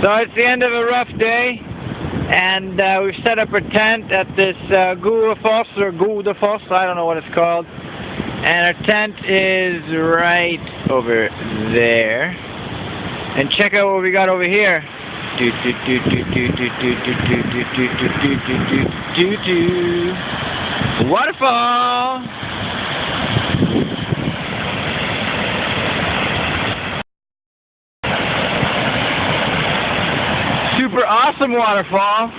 So it's the end of a rough day, and we've set up a tent at this Guafoss or Gudafoss, I don't know what it's called. And our tent is right over there. And check out what we got over here. Waterfall! Super awesome waterfall.